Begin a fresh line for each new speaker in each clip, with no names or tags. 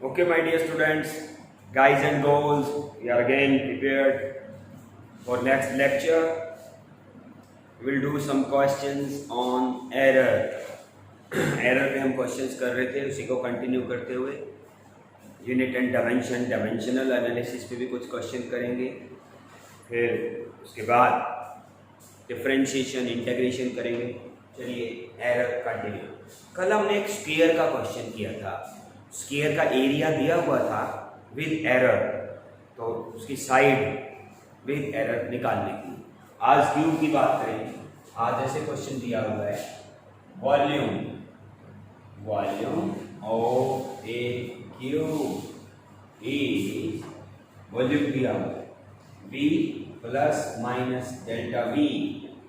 Okay, my dear students, guys and girls, we are again prepared for next lecture. We will do some questions on error. Error पे हम questions कर रहे थे, उसी को continue करते हुए unit and dimension, dimensional analysis पे भी कुछ क्वेश्चन करेंगे। फिर उसके बाद डिफरेंशिएशन, इंटीग्रेशन करेंगे। चलिए एरर कंटिन्यू। कल हमने एक स्फीयर का क्वेश्चन किया था। स्फीयर का एरिया दिया हुआ था विद एरर, तो उसकी साइड विद एरर निकालने की। आज क्यूब की बात करेंगे। आज ऐसे क्वेश्चन दिया हुआ है, volume of a cube is, volume दिया हुआ है v plus minus delta v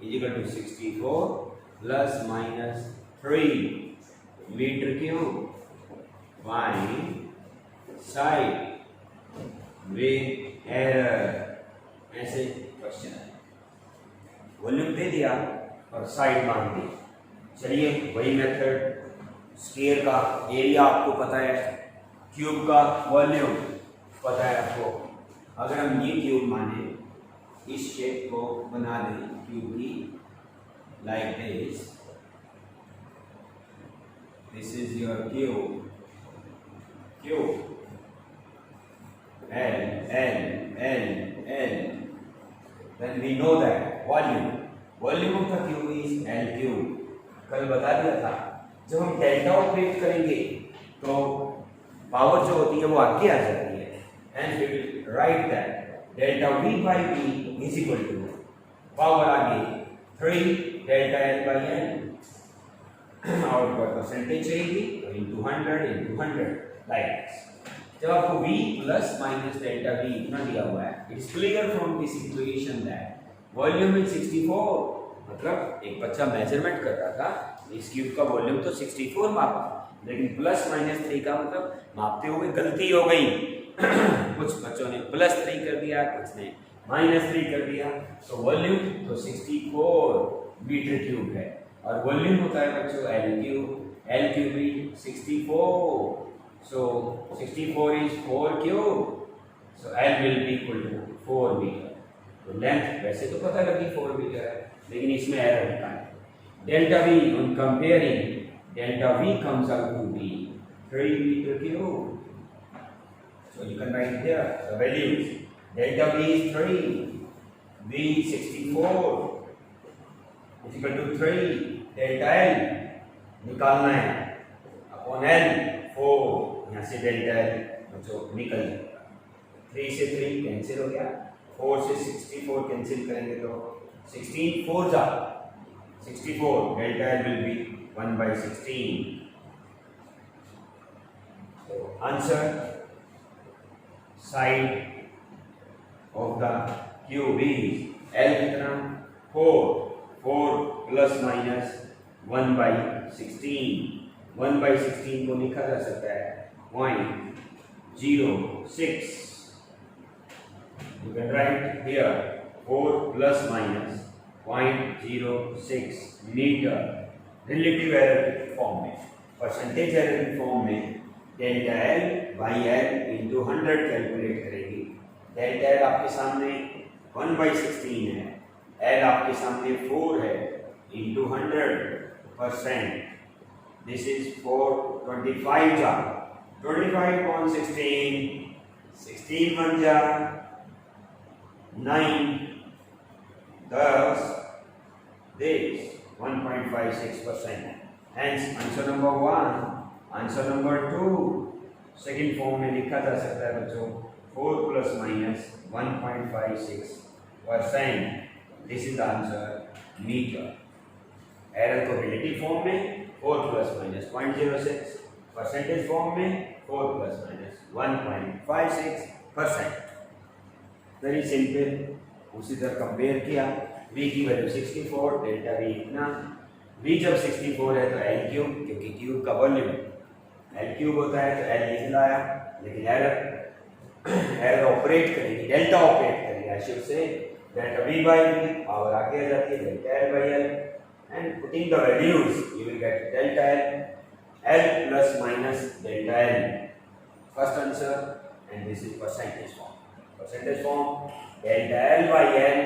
is equal to 64 plus minus 3 metre cube. Find side with error. ऐसे क्वेश्चन है, वॉल्यूम दे दिया और साइड मांग दी। चलिए वही मेथड, स्फीयर का एरिया आपको पता है, क्यूब का वॉल्यूम पता है आपको। अगर हम ये क्यूब माने, इस शेप को बना दें क्यूब की, like this is your cube L, then we know that volume of the cube is L cube। कल बता दिया था, जब हम डेल्टा ऑपरेट करेंगे तो पावर जो होती है वो आगे आ जाती है, and we will write that delta v by v is equal to power आगे 3 डेल्टा l by n, और परसेंटेज रहेगी तो इनटू 100 लाइक दिस। जब आपको v plus minus delta v इतना दिया हुआ है, it is clear from this equation that volume is 64। मतलब एक बच्चा मेजरमेंट कर रहा था, इस क्यूब का वॉल्यूम तो 64 मापा, लेकिन प्लस माइनस 3 का मतलब मापते हुए गलती हो गई। कुछ बच्चों ने प्लस 3 कर दिया, कुछ ने माइनस 3 कर दिया, तो वॉल्यूम तो 64 मीटर क्यूब है, और वॉल्यूम होता है बच्चों L cube is 64। So 64 is 4 cube, so L will be equal to 4 meter। तो लेंथ वैसे तो पता लगी 4 मीटर है, लेकिन इसमें एरर निकालें। Delta V on comparing, delta V comes out to be 3 meter cube। So you can write here the values, delta V is 3, V 64 is equal to 3, delta L निकालना है अपॉन L 4, यहाँ से delta L जो निकल जाएगा, 3 से 3 cancel हो गया, 4 से 64 कैंसिल करेंगे तो 16 4 जा 64, डेल्टा एल विल बी 1/16। तो answer, side of the cube is L कितना 4 प्लस माइनस 1/16। 1/16 को लिखा जा सकता है 0.06। You can write here 4 plus minus 0.06 metre. Relative error की फॉर्म में, परसेंटेज एरर की फॉर्म में delta L by L into 100 calculate करेंगी। डेल्टा एल आपके सामने 1/16 है, एल आपके सामने 4 है, इंटू 100%। This is 425 जा 25 upon 16, 16 1 जा 9, thus this 1.56%। Hence answer number 1, answer number 2 second form में लिखा जा सकता है बच्चों 4 plus minus 1.56%। This is answer metre. Error को रिलेटिव फॉर्म में 4 प्लस माइनस 0.06, परसेंटेज फॉर्म में 4 प्लस माइनस 1.56%। Very simple. उसी तरह कंपेयर किया, v की वैल्यू 64, डेल्टा v इतना। v जब 64 है तो एल क्यूब, क्योंकि क्यूब का वॉल्यूम एल क्यूब होता है तो एल निकल आया, लेकिन एरर ऑपरेट करेगी, डेल्टा ऑपरेट करेगी, I should say delta v by v, power आगे आ जाती है delta l by l, and putting the values you will get delta L plus minus delta L। First answer and this is percentage form. Percentage form delta L by L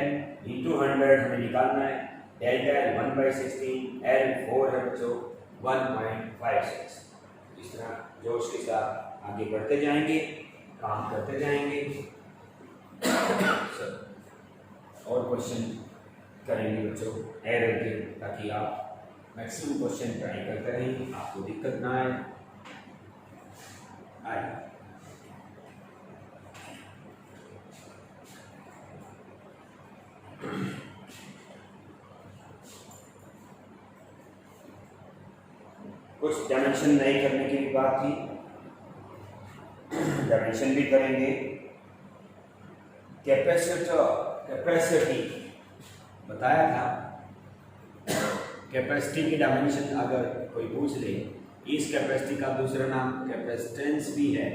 into 100 हमें निकालना है। Delta L 1/16, L 4 है बच्चों 1.56। इस तरह जोश के साथ आगे बढ़ते जाएंगे, काम करते जाएंगे। और क्वेश्चन करेंगे बच्चों एरर के, ताकि आप मैक्सिमम क्वेश्चन ट्राई करते रहें, आपको दिक्कत ना आए। कुछ डायमेंशन नए करने की भी बात थी, डायमेंशन भी करेंगे। कैपेसिटी बताया था, कैपेसिटी की डायमेंशन अगर कोई पूछ ले, इस कैपेसिटी का दूसरा नाम कैपेसिटेंस भी है।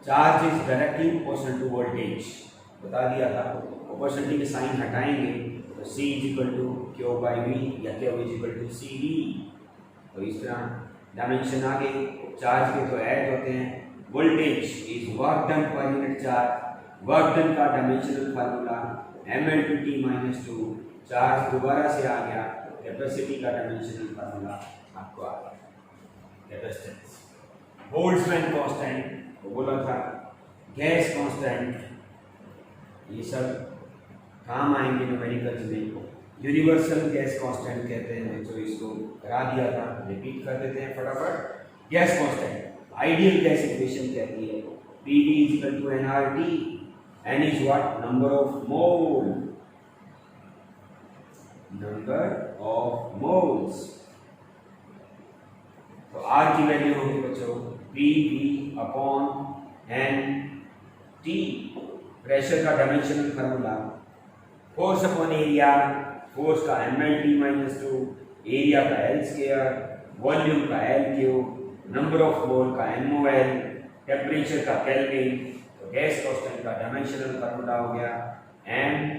Charge is directly proportional to voltage बता दिया था। प्रोपोर्शनलिटी के साइन हटाएंगे तो C is equal to Q by V या Q is equal to CV। तो इस तरह डायमेंशन आगे चार्ज के तो ऐड होते हैं। Voltage is work done per unit charge, work done का डायमेंशनल फार्मूला mL/T-2। चार्ज दोबारा से आ गया, कैपेसिटी का डायमेंशनल फार्मूला आपको आ गया, कैपेसिटेंस। बोल्ट्जमैन कांस्टेंट वो बोला था, गैस कांस्टेंट, ये सब काम आएंगे न्यूमेरिकल्स में। यूनिवर्सल गैस कांस्टेंट कहते हैं, जो इसको करा दिया था, रिपीट कर देते हैं फटाफट। Gas constant ideal gas equation कहती है PV is equal to nRT, n is what? Number of mole, number of moles। तो R की वैल्यू होगी बच्चों PV अपॉन NT। प्रेशर का dimensional formula force upon area, force का mL/T-2, area का L square, volume का L3, number of mole का MOL, temperature का केल्विन। तो गैस कांस्टेंट का डायमेंशनल फार्मूला हो गया mL,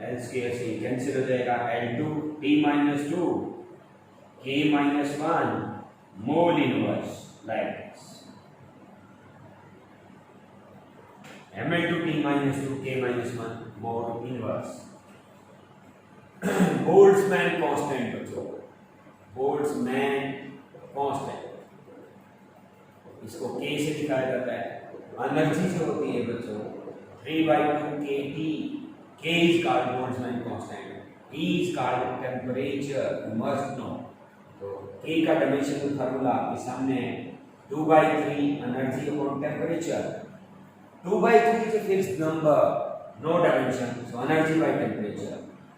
L स्क्वायर से कैंसिल हो जाएगा, L2T-2 K-1 mole inverse, like this mL/T-2 K-1 mole inverse. Boltzmann constant बच्चों, बोल्ट्जमैन कांस्टेंट, इसको K से दिखाया जाता है। एनर्जी जो होती है बच्चों 3/2 kT, K is called Boltzmann constant, E is called temperature, you must know। तो K का डायमेंशनल फार्मूला आपके सामने है, 2/3 energy upon temperature. 2/3 is a fixed number, no dimension, so energy by temperature।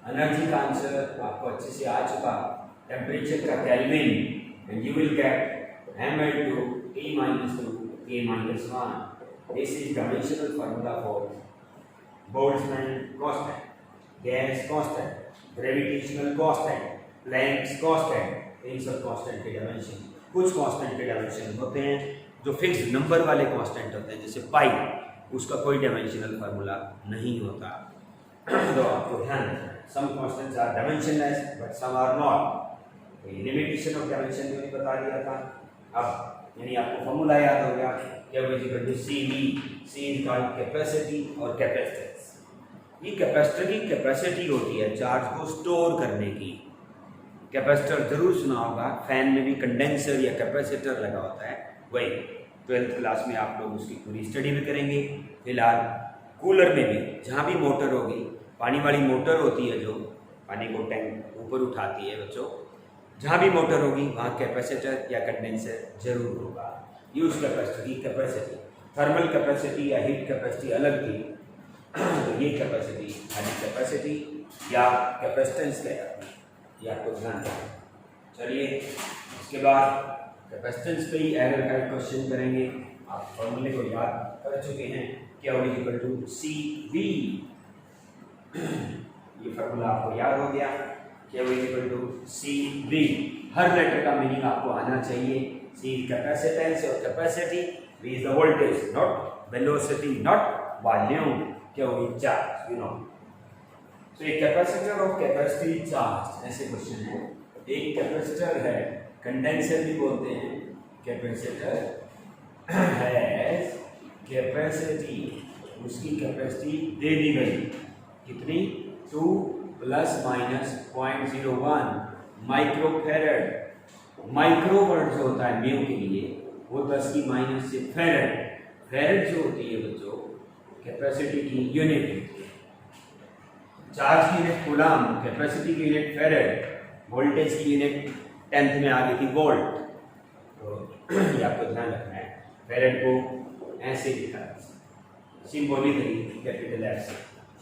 Energy का आंसर आपको अच्छे से आ चुका, टेम्परेचर का kelvin, and you will get mL/T-2 K-1। This is dimensional formula for Boltzmann constant, gas constant, gravitational constant, Planck's constant. इन सब constant के डायमेंशन, कुछ कांस्टेंट के डायमेंशन होते हैं जो फिक्स्ड नंबर वाले कांस्टेंट होते हैं, जैसे पाई, उसका कोई डायमेंशनल फार्मूला नहीं होता। तो आपको ध्यान रखना, some constants are dimensionless but some are not. Limitation of dimension भी बता दिया था। अब यानी आपको फार्मूला याद हो गया, Q is equal to CV, C is called capacity और कैपेसिटेंस। ये कैपेसिटर की कैपेसिटी होती है चार्ज को स्टोर करने की। कैपेसिटर जरूर सुना होगा, फैन में भी कंडेंसर या कैपेसिटर लगा होता है, वही 12th क्लास में आप लोग उसकी पूरी स्टडी भी करेंगे। फिलहाल कूलर में भी, जहाँ भी मोटर होगी, पानी वाली मोटर होती है जो पानी को टैंक ऊपर उठाती है बच्चों, जहाँ भी मोटर होगी वहाँ कैपेसिटर या कंडेंसर जरूर होगा। यूज कैपेसिटर की कैपेसिटी, थर्मल कैपेसिटी या हीट कैपेसिटी अलग थी, तो ये कैपेसिटी यानी कैपेसिटी या कैपेसिटेंस कहलाती है, ये आपको ध्यान रखना। चलिए इसके बाद कैपेसिटेंस पे ही एरर का क्वेश्चन करेंगे। आप फॉर्मूले को याद कर चुके हैं, Q is equal to CV। ये फार्मूला आपको याद हो गया, Q is equal to CV। हर लेटर का मीनिंग आपको आना चाहिए। C इज कैपेसिटेंस और capacity, V is the voltage, not velocity, not volume. Q is charge, you know. So a capacitor of capacity charge, ऐसे क्वेश्चन है। एक capacitor है, कंडेंसर भी बोलते हैं, कैपेसिटर हैज कैपेसिटी, उसकी कैपेसिटी दे दी गई कितनी 2 ± 0.01 माइक्रोफैरड। माइक्रो वर्ड जो होता है म्यू के लिए वो 10 की माइनस से फैरड, फैरड जो होती है बच्चों कैपेसिटी की यूनिट, चार्ज की यूनिट कूलम, कैपेसिटी की यूनिट फैरड, वोल्टेज की यूनिट 10th में आ गई थी वोल्ट। तो ये आपको ध्यान रखना है, फैरड को ऐसे लिखा है सिंबॉलिकली कैपिटल एफ से,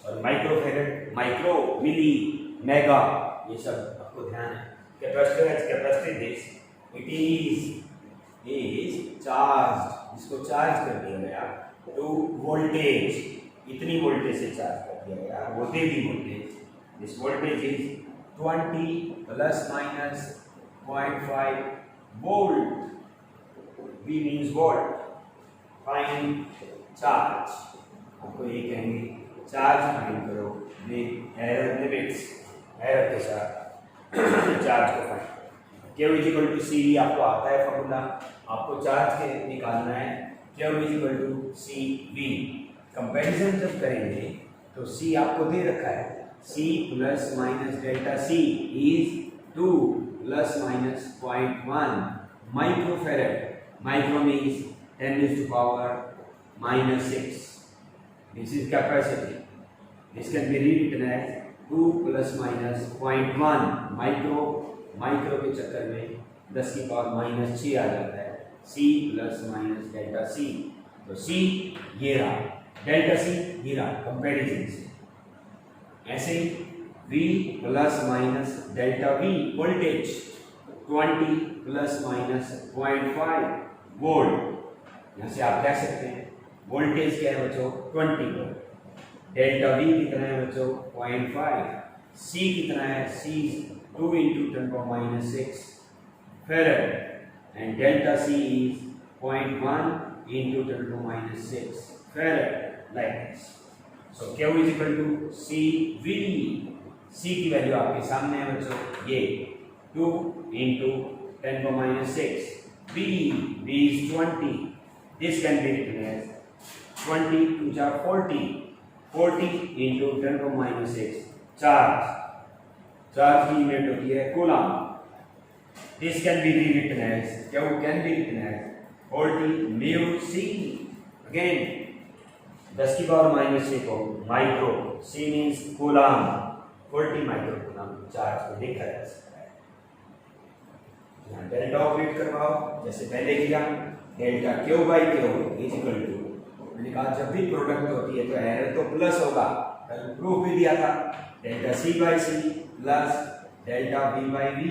और micro farad, micro, milli, mega, ये सब आपको ध्यान है। Capacitor has capacity this, it is charge, इसको चार्ज कर दिया गया टू वोल्टेज, इतनी वोल्टेज से चार्ज कर दिया गया, वो दे दी voltage, this voltage is 20 ± 0.5 volt, V means volt, find charge, आपको ये कहेंगे चार्ज फाइंड करो विद एरर लिमिट्स, एरर के साथ चार्ज को फाइंड। Q = C, आपको आता है फॉर्मूला, आपको चार्ज के निकालना है, Q = CV। कंपैरिजन जब करेंगे तो C आपको दे रखा है, C ± ΔC is 2 ± 0.1 microfarad, micro means 10⁻⁻�6, this is capacity, this can be rewritten as 2 ± 0.1 micro, micro के चक्कर में 10⁻⁻6 आ जाता है, C ± ΔC, तो C ये रहा, ΔC ये रहा कंपैरिजन से। ऐसे ही V ± ΔV वोल्टेज 20 ± 0.5 वोल्ट, यहाँ से आप कह सकते हैं वोल्टेज क्या है बच्चों 20 वोल्ट, डेल्टा V कितना है बच्चों 0.5, C कितना है, C 2 × 10⁻⁶ farad and delta C is 0.1 × 10⁻⁶ farad, like this. So Q = CV, C की वैल्यू आपके सामने है बच्चों, ये 2 × 10⁻⁶, B is 20, this can be written as 20 × 40, 40 × 10⁻⁶, charge, charge की यूनिट होती है coulomb, this can be rewritten as, Q can be written as 40 μC, again 10⁻⁻6 को micro, C means coulomb, 40 micro coulomb charge को लिखा जा सकता है। यहाँ डेल्टा ऑपरेट करवाओ जैसे पहले किया, डेल्टा Q/Q = मैंने कहा जब भी प्रोडक्ट होती है तो एरर तो प्लस होगा, कल प्रूफ भी दिया था, delta C/C plus delta V/V।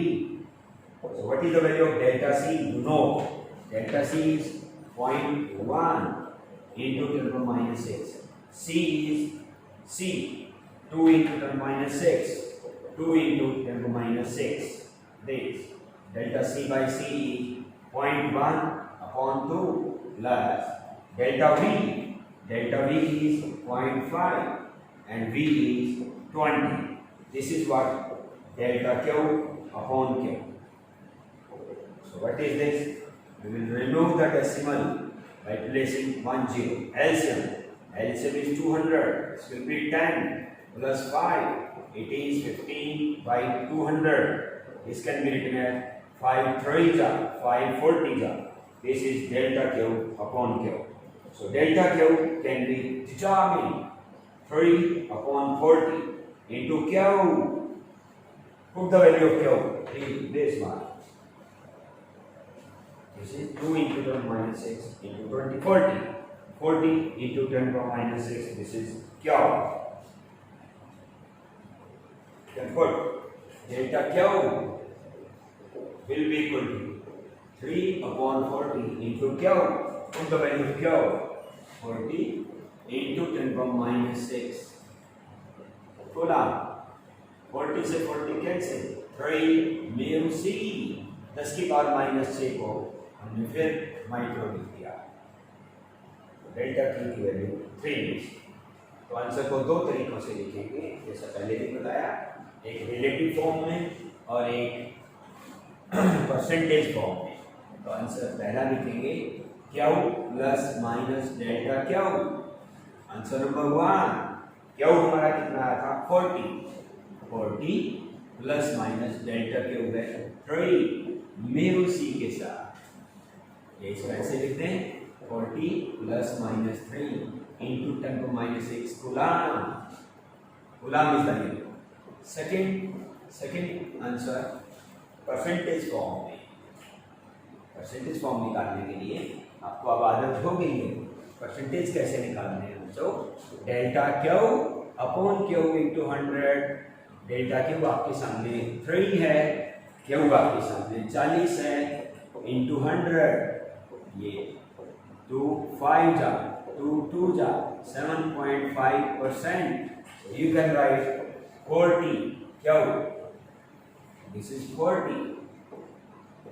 So what is the value of delta C? You know, delta C is 0.1 × 10⁻⁶. C is C, 2 × 10⁻⁶, 2 × 10⁻⁶. This delta C/C is 0.1/2 plus delta V. Delta V is 0.5 and V is 20. This is what delta Q/Q. So what is this? We will remove the decimal by placing 1 0. LCM. LCM is 200. This will be 10 plus 5. It is 15/200. This can be written as 5 3s are 5 40s are. This is delta Q/Q. So delta Q can be determined 3/40 into Q. Put the value of Q in this one. This is 2 × 10⁻⁶ into 20, 40. 40 into 10⁻⁶, this is Q. Then put delta Q will be equal to 3/40 into Q. Put the value of Q, 40 into 10⁻⁶. Coulomb, 40 से 40 cancel, 3 μC, 10⁻⁻6 को हमने फिर micro लिख दिया, delta की value 3। तो answer को दो तरीकों से लिखेंगे, जैसा पहले भी बताया, एक रिलेटिव फॉर्म में और एक परसेंटेज फॉर्म में, तो आंसर पहला लिखेंगे Q plus minus delta Q. Answer number 1, Q हमारा कितना आया था 40 प्लस माइनस डेल्टा क्यू है 3 म्यू सी के साथ। ये इसको ऐसे लिखते हैं 40 प्लस माइनस 3 इंटू 10 को minus 6 coulomb. Coulomb is the unit. Second answer percentage form में। परसेंटेज फॉर्म निकालने के लिए आपको अब आदत हो गई है परसेंटेज कैसे निकालने हैं। तो delta Q upon Q into 100। Delta Q आपके सामने 3 है, क्यू आपके सामने 40 है, इंटू 100। ये 2 5 जा 2 2 जा 7.5%। You can write 40 Q, this is 40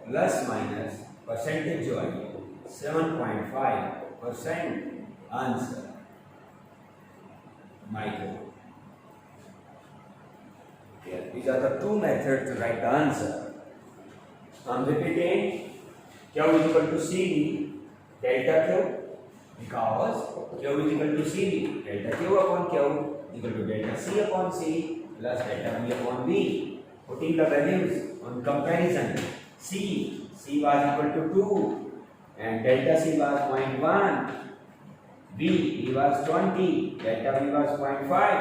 plus minus percentage जो आई 7.5%। Answer micro. These are the two methods to write the answer. I'm repeating, Q is equal to CD delta Q, because Q is equal to CD delta Q upon Q is equal to delta C upon C plus delta V upon V. Putting the values on comparison, C was equal to 2 and delta C was 0.1, V was 20, delta V was 0.5.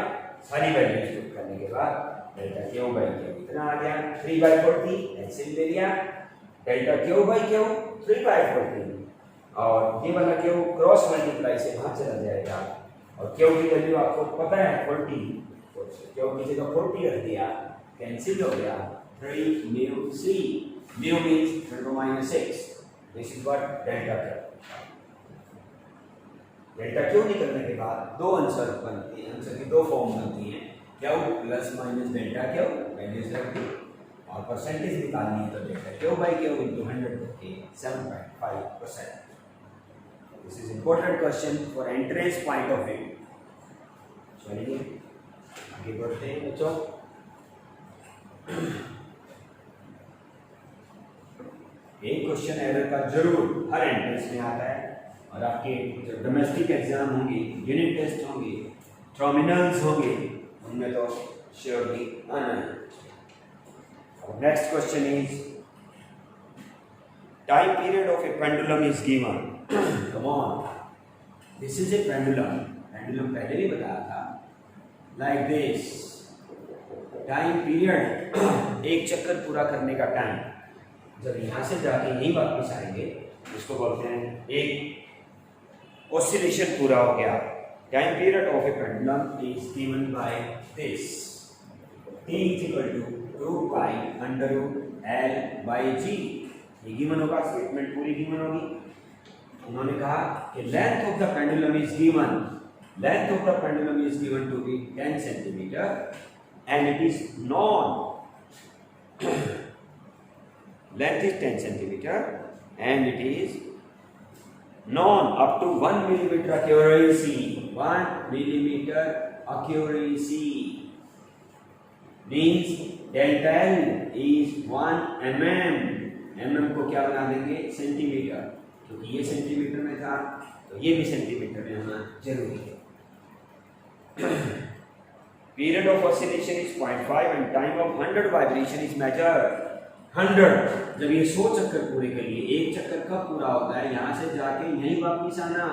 सारी values put करने के बाद delta Q by Q कितना आ गया 3/40। LCM ले लिया, delta Q by Q 3/40 और ये वाला क्यू क्रॉस मल्टीप्लाई से वहां चला जाएगा और क्यू की वैल्यू आपको पता है 40, तो क्यू की जगह 40 रख दिया, कैंसिल हो गया 3 mu C. Mu means 10⁻⁶। This is what delta Q. Delta Q निकलने के बाद दो आंसर बनती हैं, आंसर की दो फॉर्म बनती हैं, Q plus minus delta Q values रख दी और परसेंटेज निकालनी है तो delta Q by Q into 100 करके 7.5%। This is important question for entrance point of view. चलिए आगे बढ़ते हैं बच्चों। एक क्वेश्चन एरर का जरूर हर एंट्रेंस में आता है और आपके जो डोमेस्टिक एग्जाम होंगे, यूनिट टेस्ट होंगे, टर्मिनल्स होंगे, उनमें तो श्योरली आना है। Next question is time period of A pendulum is given. Come on, this is A pendulum. Pendulum पहले भी बताया था, लाइक दिस। टाइम पीरियड एक चक्कर पूरा करने का टाइम, जब यहां से जाके यहीं वापस आएंगे इसको बोलते हैं एक ऑसिलेशन पूरा हो गया। Time period of A pendulum is given by this, t is equal to 2 pi under root L by G। ये गिवन होगा, स्टेटमेंट पूरी गिवन होगी। उन्होंने कहा कि length of the pendulum is given, length of the pendulum is given to be 10 centimetre and it is known, length is 10 centimeter and it is known up to 1 millimeter accuracy, 1 millimeter accuracy means delta L is 1 mm। mm को क्या बना देंगे centimetre, क्योंकि ये centimetre में था तो ये भी सेंटीमीटर में होना जरूरी है। Period of oscillation is 0.5 and time of 100 vibration is measured। 100 जब ये 100 चक्कर पूरे कर लिए, एक चक्कर कब पूरा होता है, यहां से जाके यहीं वापस आना,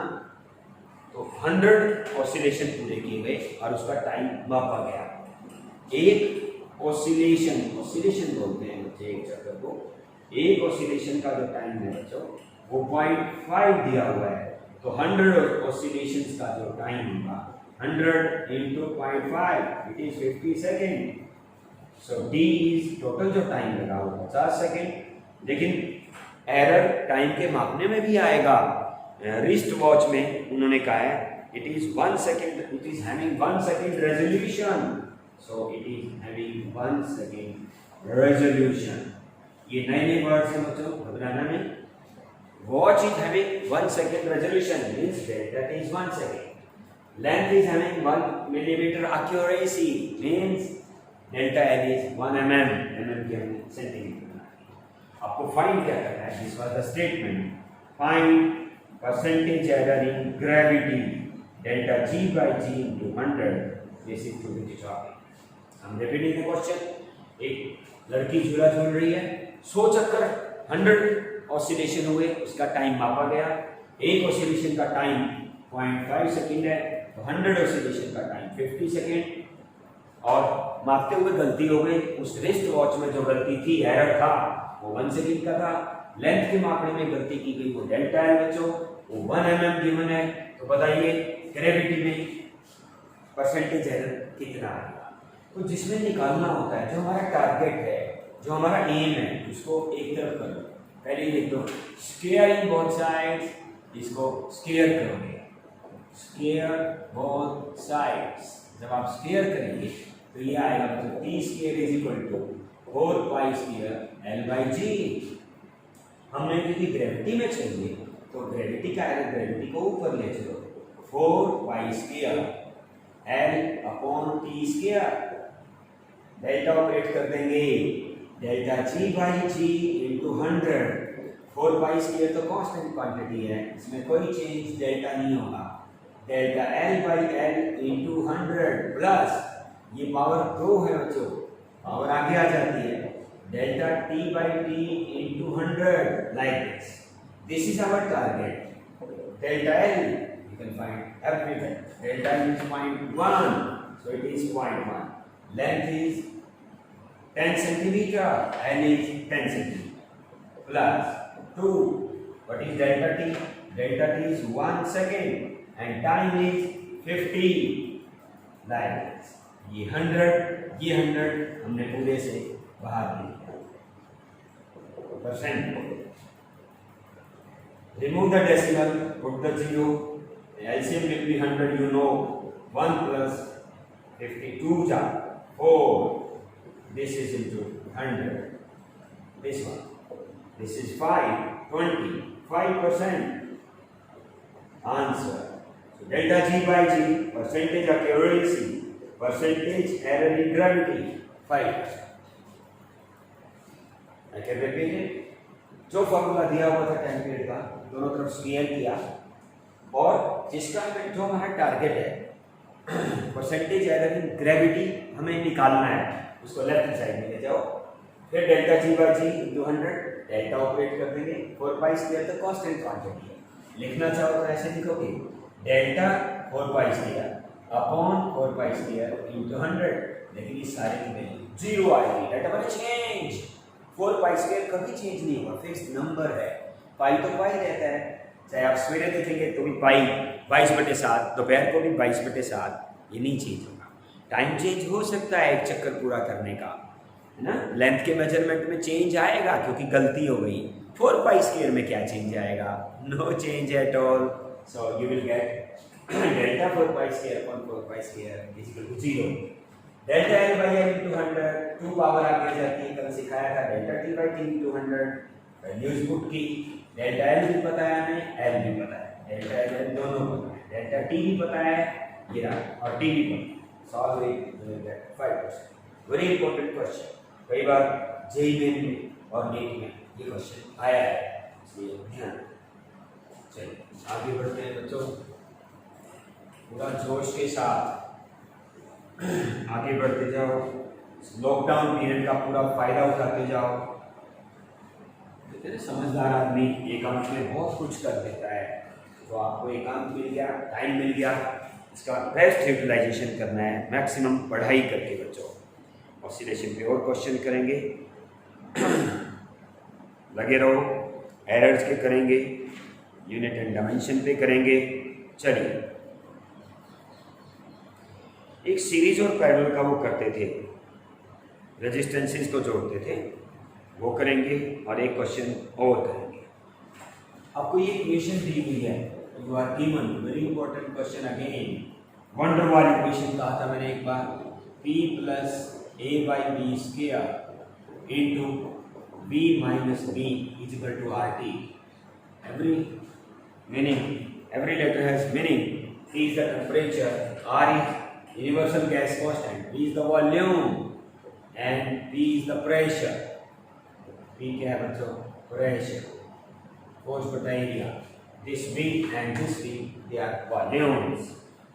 तो 100 ऑसिलेशन पूरे किए गए और उसका टाइम मापा गया। एक ऑसिलेशन, ऑसिलेशन बोलते हैं बच्चे एक चक्कर को, एक ऑसिलेशन का जो टाइम है बच्चों वो 0.5 दिया हुआ है, तो 100 ऑसिलेशंस का जो टाइम होगा 100 into 0.5 it is 50 second. So d is total जो टाइम लगा वो 50 सेकेंड। लेकिन एरर टाइम के मापने में भी आएगा। रिस्ट वॉच में उन्होंने कहा है it is 1 second, it is having 1 second resolution, so it is having 1 second resolution. ये नए नए वर्ड्स हैं बच्चों, घबराना नहीं। Watch is having 1 second resolution means delta is 1 second. Length is having 1 millimetre accuracy means delta L is 1 mm, mm के हमने centimetre. आपको फाइंड क्या करना है, this was the statement, find percentage error in gravity delta G by G into 100, this is to be topic. हम repeating the question, एक लड़की झूला झूल रही है, 100 चक्कर 100 ऑसिलेशन हुए, उसका टाइम मापा गया, एक ऑसिलेशन का टाइम 0.5 सेकेंड है, तो 100 ऑसिलेशन का टाइम 50 सेकेंड, और मापते हुए गलती हो गई, उस रिस्ट वॉच में जो गलती थी, एरर था, वो 1 सेकेंड का था, लेंथ के मापने में गलती की गई, वो डेल्टा एल बच्चों, वो 1 mm गिवन है, तो बताइए ग्रेविटी में परसेंटेज एरर कितना आएगा। तो जिसमें निकालना होता है, जो हमारा टारगेट है, जो हमारा एम है, उसको एक तरफ करो, पहले लिख दो स्क्वायरिंग बोथ साइड्स, इसको स्क्वायर करोगे, स्क्वायर बोथ साइड्स, जब आप स्क्वायर करेंगे तो ये आएगा, तो T square is equal to 4 pi square L by g. हमने क्योंकि ग्रेविटी में चाहिए, तो ग्रेविटी का एरर, ग्रेविटी को ऊपर ले चलो, 4 pi square L upon T square, delta operate कर देंगे, delta G by G into 100, 4 pi square तो कांस्टेंट क्वांटिटी है, इसमें कोई चेंज डेल्टा नहीं होगा, delta L by L into 100 plus ये पावर 2 है बच्चों, पावर आगे आ जाती है, delta T by T into 100 like this, this is our target, delta L you can find everything, delta L is 0.1, so it is 0.1, length is 10 centimeter, L is 10 centimeter, plus 2, what is delta T? Delta T is 1 second, and time is 50, like this, ये 100 हमने पूरे से बाहर लिया, percent, remove the decimal, put the 0, LCM will be 100, you know, 1 plus 52 ja 4, this is into 100, this one, this is 5, 20, 5%, answer, so delta G by G, percentage accuracy, percentage error in gravity, 5%, I can repeat it, जो formula दिया हुआ था template का, दोनों तरफ square किया, और जिसका जो हमारा टारगेट है परसेंटेज एरर इन ग्रेविटी हमें निकालना है, उसको लेफ्ट साइड में ले जाओ, फिर delta G by G into 100, delta operate कर देंगे, 4 पाई स्क्वायर तो कांस्टेंट क्वांटिटी है, लिखना चाहो तो ऐसे लिखोगे, delta 4 pi square upon 4 pi square into 100, लेकिन इस सारे की वैल्यू 0 आएगी, डेटा बने चेंज, 4 पाई स्क्वायर कभी चेंज नहीं होगा, फिक्स्ड नंबर है, पाई तो पाई रहता है, चाहे आप सवेरे देखेंगे तो भी पाई 22/7, दोपहर को भी 22/7, ये नहीं चेंज होगा, टाइम चेंज हो सकता है एक चक्कर पूरा करने का, है ना, लेंथ के मेजरमेंट में चेंज आएगा क्योंकि गलती हो गई, 4 पाई स्क्वायर में क्या चेंज आएगा, no change at all, so you will get delta 4 pi square upon 4 pi square is equal to 0, delta L by L into 100, 2 power आगे जाती है, कल सिखाया था, delta T by T into 100, values put की, delta L भी पता है हमें, एल भी पता है, डेल्टा एल दोनों पता है, डेल्टा टी भी पता है, ये रहा, और टी भी पता है, solve it 5%, very important question, कई बार जेईई में और नीट में ये क्वेश्चन आया है, इसलिए ध्यान, चलिए आगे बढ़ते हैं बच्चों, पूरा जोश के साथ आगे बढ़ते जाओ, लॉकडाउन पीरियड का पूरा फायदा उठाते जाओ, समझदार आदमी एकांत में बहुत कुछ कर देता है, तो आपको एकांत मिल गया, टाइम मिल गया, इसका बेस्ट यूटिलाइजेशन करना है, मैक्सिमम पढ़ाई करके बच्चों, ऑसिलेशन पे और क्वेश्चन करेंगे, लगे रहो, एरर्स के करेंगे, यूनिट एंड डायमेंशन पे करेंगे। चलिए, एक सीरीज और पैरेलल का वो करते थे, रेजिस्टेंसेस को जोड़ते थे, वो करेंगे, और एक क्वेश्चन और करेंगे। आपको ये इक्वेशन दी हुई है, you are given, very important question again, van der Waals equation कहा था मैंने एक बार, p plus a by B square into b minus B is equal to RT। Every meaning, every letter has meaning. T is the temperature, R is universal gas constant, V is the volume, and P is the pressure. V क्या है बच्चों? Pressure, force बटा area. This V and this V they are volumes.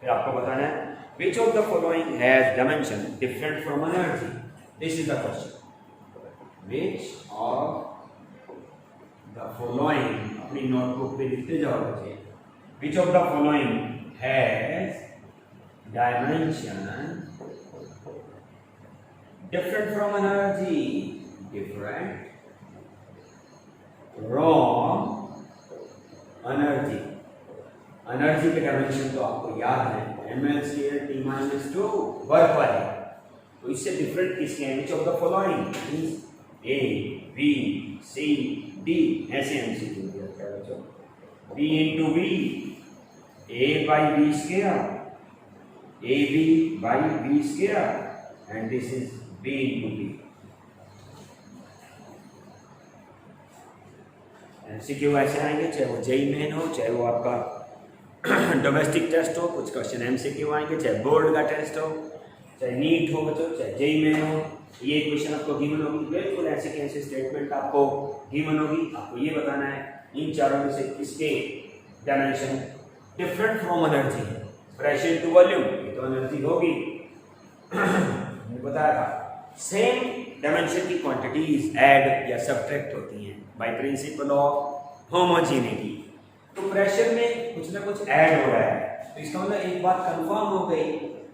फिर आपको बताना है which of the following has dimension different from energy? This is the question. Which of the following, अपनी notebook पे लिखते जाओ बच्चे, which of the following has dimension different from energy? Different from energy. Energy के dimension तो आपको याद है, mL² T-2 वर्क वाले। तो इससे डिफरेंट किसके हैं? Which of the following means A B C D, ऐसे एमसीक्यू दिया क्या बच्चों? B into B, A by B square, A B by B square and this is B into B. MCQ ऐसे आएंगे, चाहे वो जेई मेन हो, चाहे वो आपका डोमेस्टिक टेस्ट हो, कुछ क्वेश्चन एमसीक्यू आएंगे, चाहे बोर्ड का टेस्ट हो, चाहे नीट हो बच्चों, चाहे जेई में हो, ये क्वेश्चन आपको गिवन होगी। बिल्कुल ऐसे कैसे स्टेटमेंट आपको गिवन होगी, आपको ये बताना है इन चारों में से किसके डायमेंशन डिफरेंट फ्रॉम एनर्जी है। प्रेशर टू वॉल्यूम, ये तो एनर्जी होगी, मैंने बताया था। सेम डायमेंशन की क्वांटिटीज ऐड या सब्ट्रैक्ट होती हैं बाय प्रिंसिपल ऑफ होमोजेनिटी। तो प्रेशर में कुछ ना कुछ ऐड हो रहा है, तो इसका मतलब एक बात कंफर्म हो गई,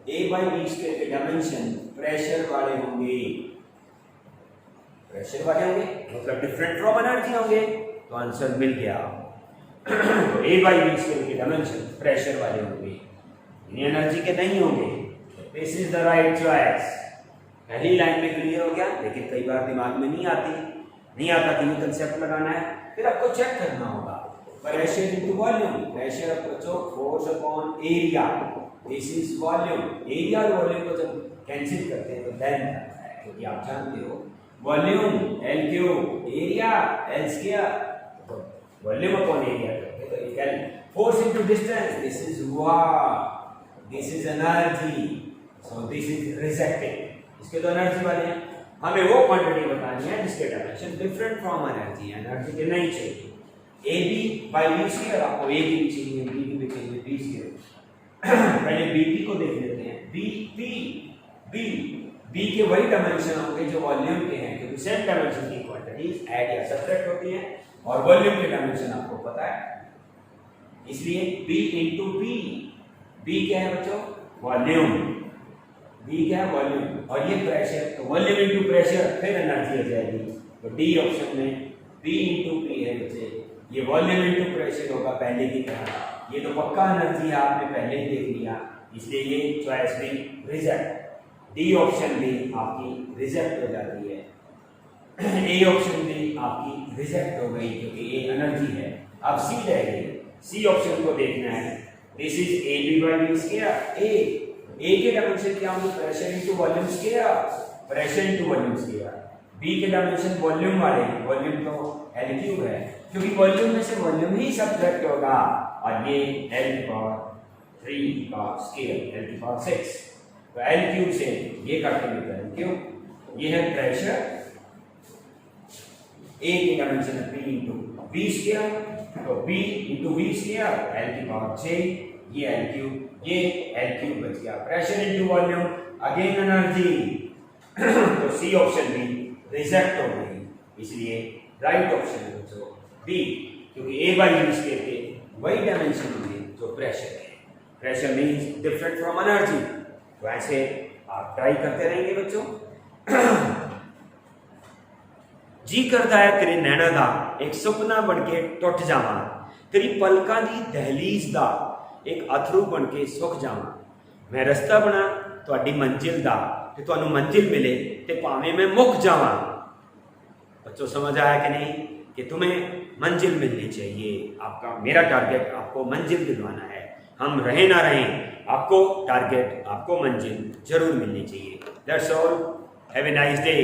ए बाई बी स्क्वायर के डायमेंशन प्रेशर वाले होंगे, प्रेशर वाले होंगे मतलब डिफरेंट फ्रॉम एनर्जी होंगे, तो आंसर मिल गया। तो ए बाई बी स्क्वायर के डायमेंशन प्रेशर वाले होंगे, एनर्जी के नहीं होंगे। This is the right choice. पहली लाइन में क्लियर हो गया, लेकिन कई बार दिमाग में नहीं आता कि ये कंसेप्ट लगाना है, फिर आपको चेक करना होगा। प्रेशर इनटू वॉल्यूम, प्रेशर बच्चों force upon area, this is volume. Area और वॉल्यूम को जब कैंसिल करते हैं तो लेंथ आता है, क्योंकि आप जानते हो volume L cube, area L square, तो वॉल्यूम अपॉन एरिया करते तो equal force into distance, this is work, this is energy, so this is rejecting. इसके तो एनर्जी वाले हैं, हमें वो क्वांटिटी बतानी है जिसके dimension different from energy, energy के नहीं चाहिए। A B by B square, आपको ए की भी चाहिए, बी की भी चाहिए, बी स्क्वायर। पहले बी पी को देख लेते हैं। बी पी बी बी के वही डायमेंशन होंगे जो वॉल्यूम के हैं, क्योंकि सेम डायमेंशन की क्वांटिटीज ऐड या सब्ट्रैक्ट होती हैं, और वॉल्यूम के डायमेंशन आपको पता है, इसलिए बी इंटू बी। बी क्या है बच्चों? वॉल्यूम। बी क्या है? वॉल्यूम। और ये प्रेशर, तो वॉल्यूम इंटू प्रेशर, फिर एनर्जी आ जाएगी। तो डी ऑप्शन में बी इंटू पी है बच्चे, ये वॉल्यूम इंटू प्रेशर होगा पहले की तरह। ये तो पक्का एनर्जी है, आपने पहले ही देख लिया, इसलिए ये चॉइस भी रिजेक्ट। डी ऑप्शन भी आपकी रिजेक्ट हो जाती है। ए ऑप्शन भी आपकी रिजेक्ट हो गई क्योंकि ये एनर्जी है। अब सी रह गई, सी ऑप्शन को देखना है। This is A B by B square. A के डायमेंशन क्या होंगे? Pressure into volume square, pressure into volume square. B के डायमेंशन वॉल्यूम वाले, वॉल्यूम तो L क्यूब है, क्योंकि वॉल्यूम में से वॉल्यूम ही सब्ट्रैक्ट होगा, और ये L की पावर 3 का स्केल, L की पावर 6, तो L क्यूब से ये काटते मिलता है क्यों? ये है प्रेशर, A की डायमेंशन है P इंटू बी स्क्वायर, तो B into B square, L की पावर 6, ये L क्यूब, ये L क्यूब बच गया। Pressure into volume, again energy, तो सी ऑप्शन भी रिजेक्ट हो गई, इसलिए राइट ऑप्शन है बच्चों बी, क्योंकि ए बाई बी स्क्वायर के वही डायमेंशन होंगे जो प्रेशर है। Pressure means different from energy. तो ऐसे आप ट्राई करते रहेंगे बच्चों। जी करता है तेरे नैना दा एक सुपना बनके टुट जावा, तेरी पलकां दी दहलीज दा एक अथरू बनके सुख जावा। मैं रस्ता बना तुहाडी मंजिल दा, ते तुहानू मंजिल मिले ते भावें मैं मुक जावा। बच्चों समझ आया कि नहीं कि तुम्हें मंजिल मिलनी चाहिए। आपका मेरा टारगेट आपको मंजिल दिलवाना है, हम रहे ना रहें, आपको टारगेट, आपको मंजिल जरूर मिलनी चाहिए। That's all, have a nice day.